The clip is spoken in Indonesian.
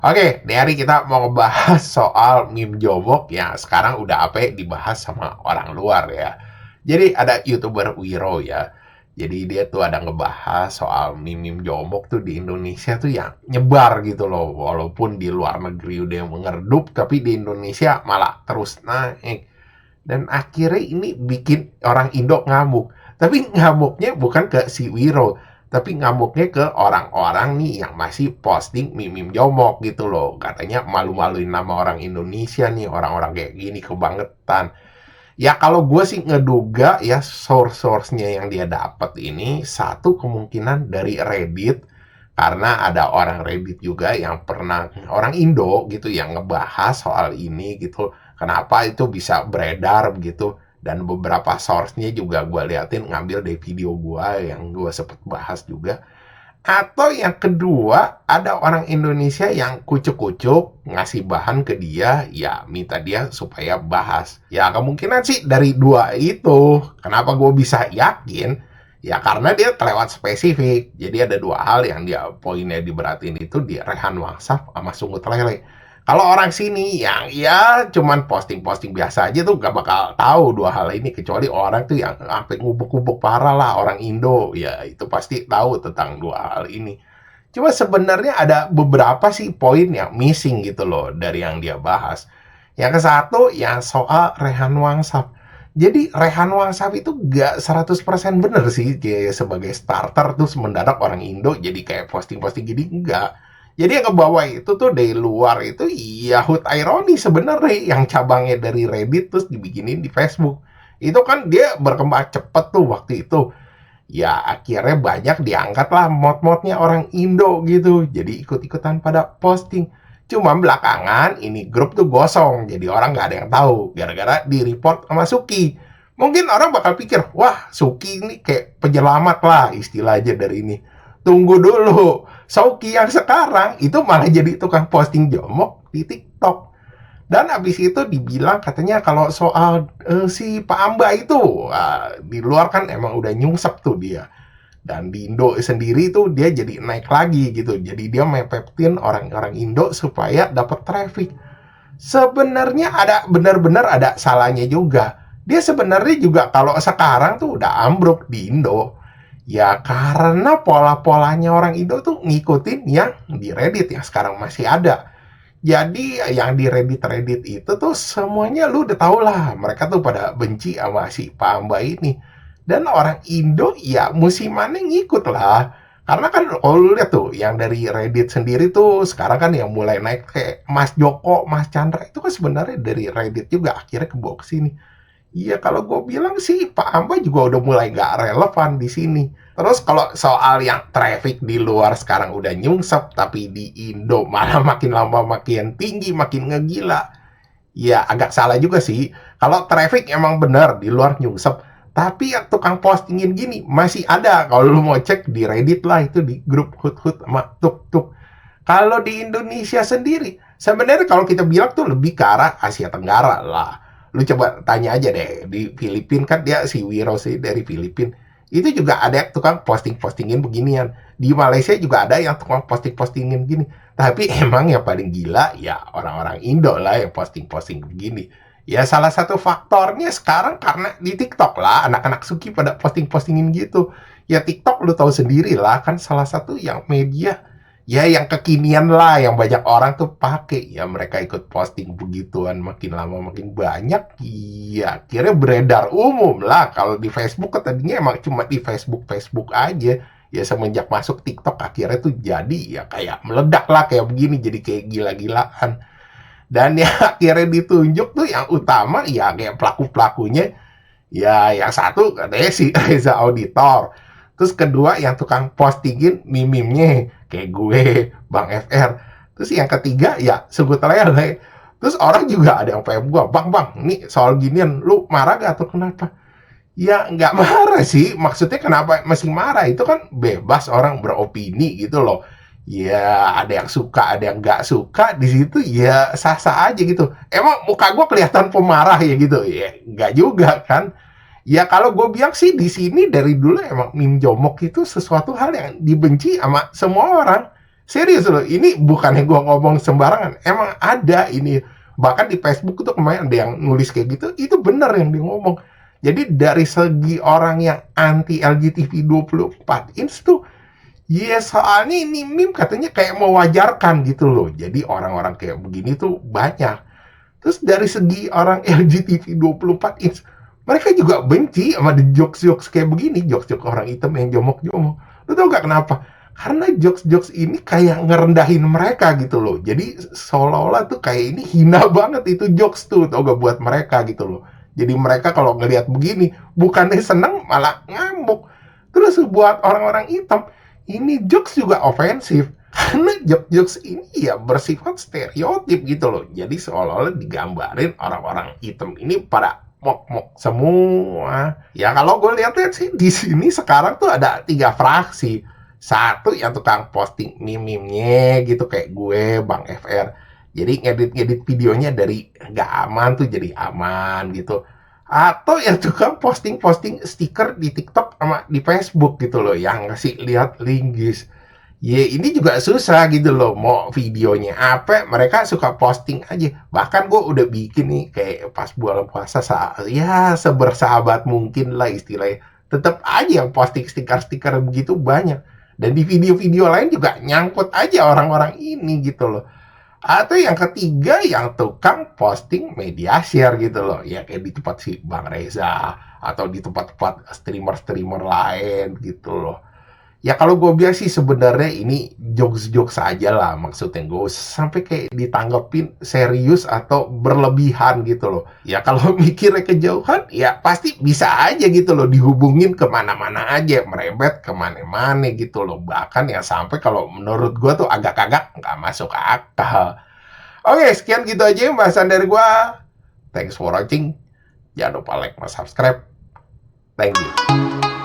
Oke, di hari kita mau ngebahas soal meme jomok yang sekarang udah apa dibahas sama orang luar ya. Jadi ada YouTuber Wiro ya. Jadi dia tuh ada ngebahas soal meme-meme jomok tuh di Indonesia tuh yang nyebar gitu loh. Walaupun di luar negeri udah yang mengerdup, tapi di Indonesia malah terus naik. Dan akhirnya ini bikin orang Indo ngamuk. Tapi ngamuknya bukan ke si Wiro, tapi ngamuknya ke orang-orang nih yang masih posting meme-meme jomok gitu loh. Katanya malu-maluin nama orang Indonesia nih, orang-orang kayak gini kebangetan. Ya kalau gue sih ngeduga ya source-source-nya yang dia dapat ini satu kemungkinan dari Reddit, karena ada orang Reddit juga yang pernah orang Indo gitu yang ngebahas soal ini gitu. Kenapa itu bisa beredar begitu, dan beberapa source-nya juga gue liatin ngambil dari video gue yang gue sempet bahas juga. Atau yang kedua, ada orang Indonesia yang kucuk-kucuk ngasih bahan ke dia, ya minta dia supaya bahas. Ya kemungkinan sih dari dua itu. Kenapa gue bisa yakin? Ya karena dia kelewat spesifik. Jadi ada dua hal yang dia poinnya diberatin itu di Rehan Wangsaf sama Sungut Lele. Kalau orang sini yang ya cuman posting-posting biasa aja tuh gak bakal tahu dua hal ini, kecuali orang tuh yang sampai ngubek-ngubek parah lah, orang Indo ya itu pasti tahu tentang dua hal ini. Cuma sebenarnya ada beberapa sih poin yang missing gitu loh dari yang dia bahas. Yang ke satu yang soal Rehan Wangsaf. Jadi Rehan Wangsaf itu gak 100% bener sih kayak sebagai starter terus mendadak orang Indo jadi kayak posting-posting gini, enggak. Jadi yang ke bawah itu tuh dari luar itu Yahut ironi sebenarnya yang cabangnya dari Reddit terus dibikinin di Facebook. Itu kan dia berkembang cepet tuh waktu itu. Ya akhirnya banyak diangkat lah mod-modnya orang Indo gitu. Jadi ikut-ikutan pada posting. Cuma belakangan ini grup tuh gosong. Jadi orang nggak ada yang tahu. Gara-gara di-report sama Suki. Mungkin orang bakal pikir, wah Suki ini kayak penyelamat lah istilahnya dari ini. Tunggu dulu. Suki yang sekarang itu malah jadi tukang posting jomok di TikTok. Dan habis itu dibilang katanya kalau soal si Pak Amba itu di luar kan emang udah nyungsep tuh dia. Dan di Indo sendiri tuh dia jadi naik lagi gitu. Jadi dia mepetin orang-orang Indo supaya dapat traffic. Sebenarnya ada benar-benar ada salahnya juga. Dia sebenarnya juga kalau sekarang tuh udah ambruk di Indo. Ya karena pola-polanya orang Indo tuh ngikutin yang di Reddit yang sekarang masih ada. Jadi yang di Reddit-Reddit itu tuh semuanya lu udah tau lah. Mereka tuh pada benci sama si Pak Amba ini. Dan orang Indo ya musimannya ngikut lah. Karena kan kalau lu lihat tuh yang dari Reddit sendiri tuh sekarang kan yang mulai naik kayak Mas Joko, Mas Chandra itu kan sebenarnya dari Reddit juga akhirnya kebawa ke sini. Iya, kalau gue bilang sih Pak Amba juga udah mulai nggak relevan di sini. Terus kalau soal yang traffic di luar sekarang udah nyungsep, tapi di Indo malah makin lama makin tinggi, makin ngegila. Ya agak salah juga sih. Kalau traffic emang bener di luar nyungsep, tapi yang tukang postingin gini masih ada. Kalau lu mau cek di Reddit lah itu di grup hut-hut sama tuk-tuk. Kalau di Indonesia sendiri, sebenarnya kalau kita bilang tuh lebih ke arah Asia Tenggara lah. Lu coba tanya aja deh, di Filipina kan dia si Wiro sih dari Filipina. Itu juga ada yang tukang posting-postingin beginian. Di Malaysia juga ada yang tukang posting-postingin gini. Tapi emang yang paling gila ya orang-orang Indo lah yang posting-posting begini. Ya salah satu faktornya sekarang karena di TikTok lah anak-anak Suki pada posting-postingin gitu. Ya TikTok lu tahu sendiri lah kan salah satu yang media ya yang kekinian lah yang banyak orang tuh pakai, ya mereka ikut posting begituan makin lama makin banyak, ya akhirnya beredar umum lah. Kalau di Facebook kan tadinya emang cuma di Facebook Facebook aja, ya semenjak masuk TikTok akhirnya tuh jadi ya kayak meledak lah kayak begini, jadi kayak gila-gilaan. Dan ya akhirnya ditunjuk tuh yang utama ya kayak pelaku-pelakunya. Ya, yang satu katanya si Reza Auditor. Terus kedua yang tukang postingin mimimnya kayak gue, Bang FR. Terus yang ketiga ya sebut lele. Terus orang juga ada yang PM gue, bang, ini soal ginian, lu marah gak atau kenapa? Ya nggak marah sih, maksudnya kenapa masih marah? Itu kan bebas orang beropini gitu loh. Ya ada yang suka, ada yang nggak suka di situ ya sah-sah aja gitu. Emang muka gue kelihatan pemarah ya gitu? Ya nggak juga kan. Ya kalau gue bilang sih di sini dari dulu emang meme jomok itu sesuatu hal yang dibenci sama semua orang. Serius loh, ini bukannya gua ngomong sembarangan, emang ada ini. Bahkan di Facebook itu kemarin ada yang nulis kayak gitu, itu bener yang dia ngomong. Jadi dari segi orang yang anti LGTB 24 inch tuh, ya soalnya ini meme katanya kayak mewajarkan gitu loh. Jadi orang-orang kayak begini tuh banyak. Terus dari segi orang LGTB 24 inch, mereka juga benci sama the jokes-jokes kayak begini, jokes-jokes orang hitam yang jomok-jomok. Lu tau gak kenapa? Karena jokes-jokes ini kayak ngerendahin mereka gitu loh. Jadi seolah-olah tuh kayak ini hina banget itu jokes tuh, tau gak, buat mereka gitu loh. Jadi mereka kalau ngelihat begini, bukannya seneng malah ngamuk. Terus buat orang-orang hitam, ini jokes juga ofensif. Karena jokes-jokes ini ya bersifat stereotip gitu loh. Jadi seolah-olah digambarin orang-orang hitam ini pada mok-mok semua. Ya kalau gue lihat sih di sini sekarang tuh ada 3 fraksi. Satu yang tukang posting meme-nya gitu kayak gue, Bang FR. Jadi ngedit-ngedit videonya dari nggak aman tuh jadi aman gitu. Atau yang tukang posting-posting stiker di TikTok sama di Facebook gitu loh, yang ngasih lihat linggis. Ya ini juga susah gitu loh, mau videonya apa, mereka suka posting aja. Bahkan gue udah bikin nih kayak pas bulan puasa, ya sebersahabat mungkin lah istilahnya. Tetap aja yang posting stiker-stiker begitu banyak. Dan di video-video lain juga nyangkut aja orang-orang ini gitu loh. Atau yang ketiga yang tukang posting media share gitu loh. Ya kayak di tempat si Bang Reza. Atau di tempat-tempat streamer-streamer lain gitu loh. Ya kalau gue bilang sih sebenarnya ini jokes-jokes aja lah maksudnya. Gue sampai kayak ditanggepin serius atau berlebihan gitu loh. Ya kalau mikirnya kejauhan ya pasti bisa aja gitu loh dihubungin kemana-mana aja. Merebet kemana-mana gitu loh. Bahkan ya sampai kalau menurut gue tuh agak-agak nggak masuk akal. Oke, sekian gitu aja pembahasan dari gue. Thanks for watching. Jangan lupa like dan subscribe. Thank you.